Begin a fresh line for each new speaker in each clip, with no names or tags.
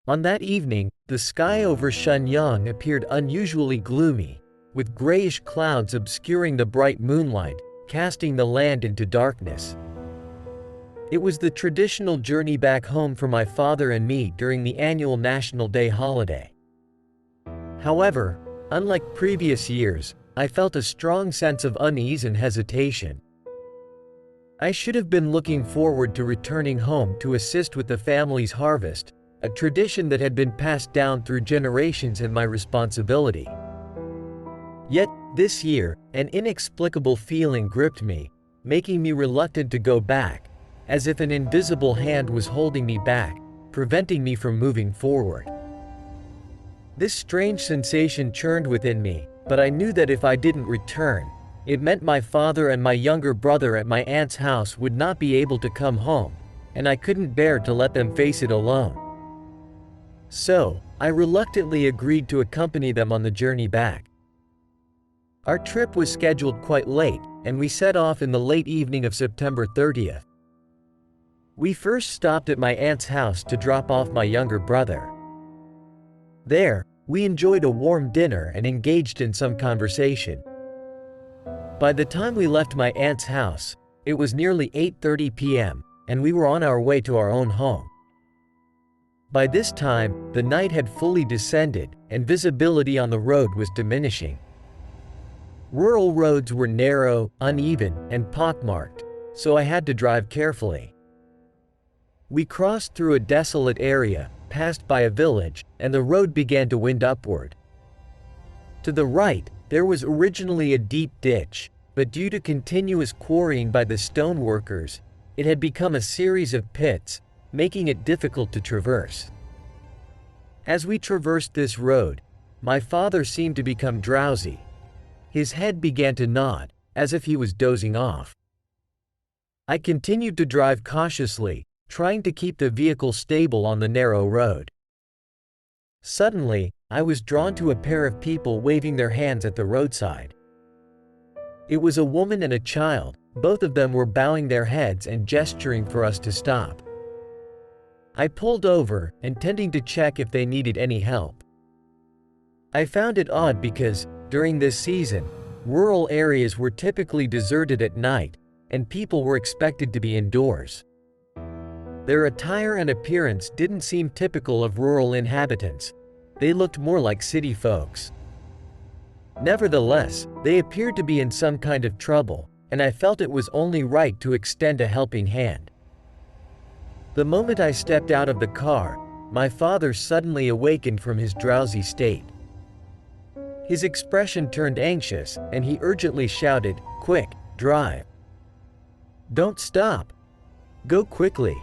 On that evening, the sky over Shenyang appeared unusually gloomy, with grayish clouds obscuring the bright moonlight, casting the land into darkness. It was the traditional journey back home for my father and me during the annual National Day holiday. However, unlike previous years, I felt a strong sense of unease and hesitation. I should have been looking forward to returning home to assist with the family's harvest, a tradition that had been passed down through generations and my responsibility. Yet, this year, an inexplicable feeling gripped me, making me reluctant to go back, as if an invisible hand was holding me back, preventing me from moving forward. This strange sensation churned within me, but I knew that if I didn't return, it meant my father and my younger brother at my aunt's house would not be able to come home, and I couldn't bear to let them face it alone. So, I reluctantly agreed to accompany them on the journey back. Our trip was scheduled quite late, and we set off in the late evening of September 30th. We first stopped at my aunt's house to drop off my younger brother. There, we enjoyed a warm dinner and engaged in some conversation. By the time we left my aunt's house, it was nearly 8:30 p.m., and we were on our way to our own home. By this time, the night had fully descended, and visibility on the road was diminishing. Rural roads were narrow, uneven, and pockmarked, so I had to drive carefully. We crossed through a desolate area, passed by a village, and the road began to wind upward. To the right, there was originally a deep ditch, but due to continuous quarrying by the stoneworkers, it had become a series of pits, making it difficult to traverse. As we traversed this road, my father seemed to become drowsy. His head began to nod, as if he was dozing off. I continued to drive cautiously, trying to keep the vehicle stable on the narrow road. Suddenly, I was drawn to a pair of people waving their hands at the roadside. It was a woman and a child. Both of them were bowing their heads and gesturing for us to stop. I pulled over, intending to check if they needed any help. I found it odd because, during this season, rural areas were typically deserted at night, and people were expected to be indoors. Their attire and appearance didn't seem typical of rural inhabitants. They looked more like city folks. Nevertheless, they appeared to be in some kind of trouble, and I felt it was only right to extend a helping hand. The moment I stepped out of the car, my father suddenly awakened from his drowsy state. His expression turned anxious, and he urgently shouted, "Quick, drive. Don't stop. Go quickly."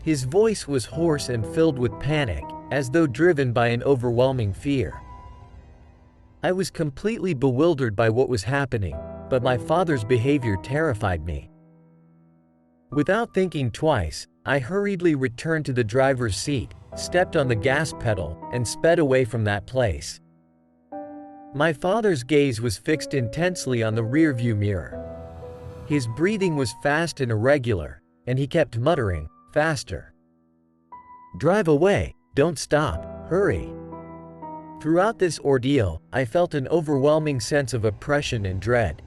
His voice was hoarse and filled with panic, as though driven by an overwhelming fear. I was completely bewildered by what was happening, but my father's behavior terrified me. Without thinking twice, I hurriedly returned to the driver's seat, stepped on the gas pedal, and sped away from that place. My father's gaze was fixed intensely on the rearview mirror. His breathing was fast and irregular, and he kept muttering, "Faster. Drive away, don't stop, hurry." Throughout this ordeal, I felt an overwhelming sense of oppression and dread.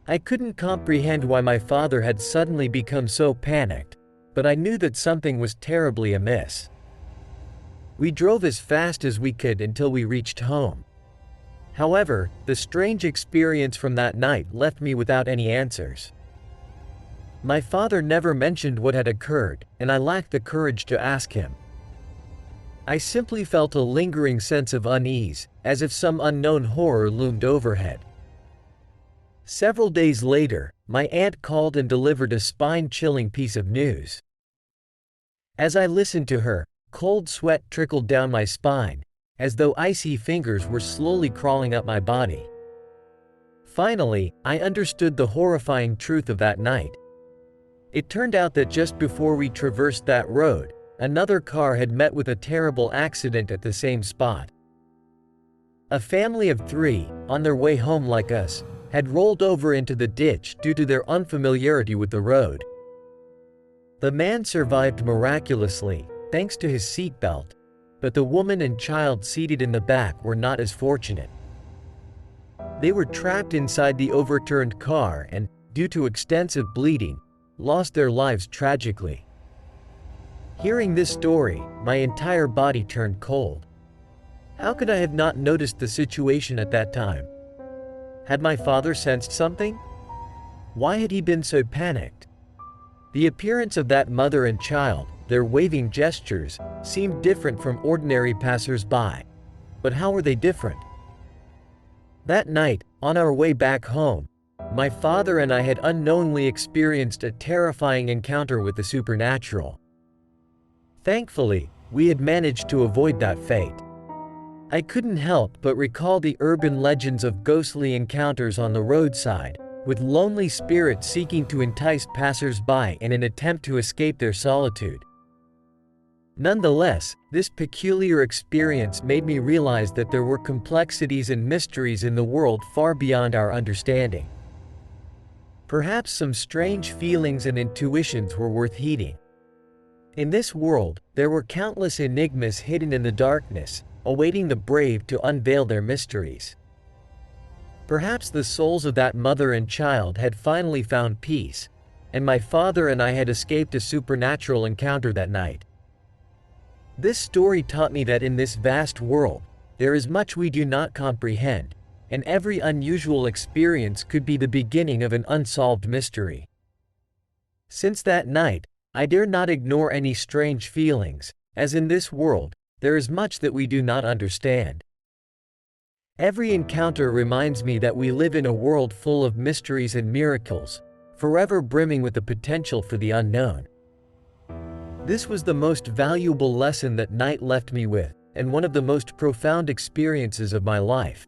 I couldn't comprehend why my father had suddenly become so panicked, but I knew that something was terribly amiss. We drove as fast as we could until we reached home. However, the strange experience from that night left me without any answers. My father never mentioned what had occurred, and I lacked the courage to ask him. I simply felt a lingering sense of unease, as if some unknown horror loomed overhead. Several days later, my aunt called and delivered a spine-chilling piece of news. As I listened to her, cold sweat trickled down my spine, as though icy fingers were slowly crawling up my body. Finally, I understood the horrifying truth of that night. It turned out that just before we traversed that road, another car had met with a terrible accident at the same spot. A family of 3, on their way home like us, had rolled over into the ditch due to their unfamiliarity with the road. The man survived miraculously, thanks to his seatbelt, but the woman and child seated in the back were not as fortunate. They were trapped inside the overturned car and, due to extensive bleeding, lost their lives tragically. Hearing this story, my entire body turned cold. How could I have not noticed the situation at that time? Had my father sensed something? Why had he been so panicked? The appearance of that mother and child, their waving gestures, seemed different from ordinary passers-by. But how were they different? That night, on our way back home, my father and I had unknowingly experienced a terrifying encounter with the supernatural. Thankfully, we had managed to avoid that fate. I couldn't help but recall the urban legends of ghostly encounters on the roadside, with lonely spirits seeking to entice passers-by in an attempt to escape their solitude. Nonetheless, this peculiar experience made me realize that there were complexities and mysteries in the world far beyond our understanding. Perhaps some strange feelings and intuitions were worth heeding. In this world, there were countless enigmas hidden in the darkness, awaiting the brave to unveil their mysteries. Perhaps the souls of that mother and child had finally found peace, and my father and I had escaped a supernatural encounter that night. This story taught me that in this vast world, there is much we do not comprehend, and every unusual experience could be the beginning of an unsolved mystery. Since that night, I dare not ignore any strange feelings, as in this world, there is much that we do not understand. Every encounter reminds me that we live in a world full of mysteries and miracles, forever brimming with the potential for the unknown. This was the most valuable lesson that night left me with, and one of the most profound experiences of my life.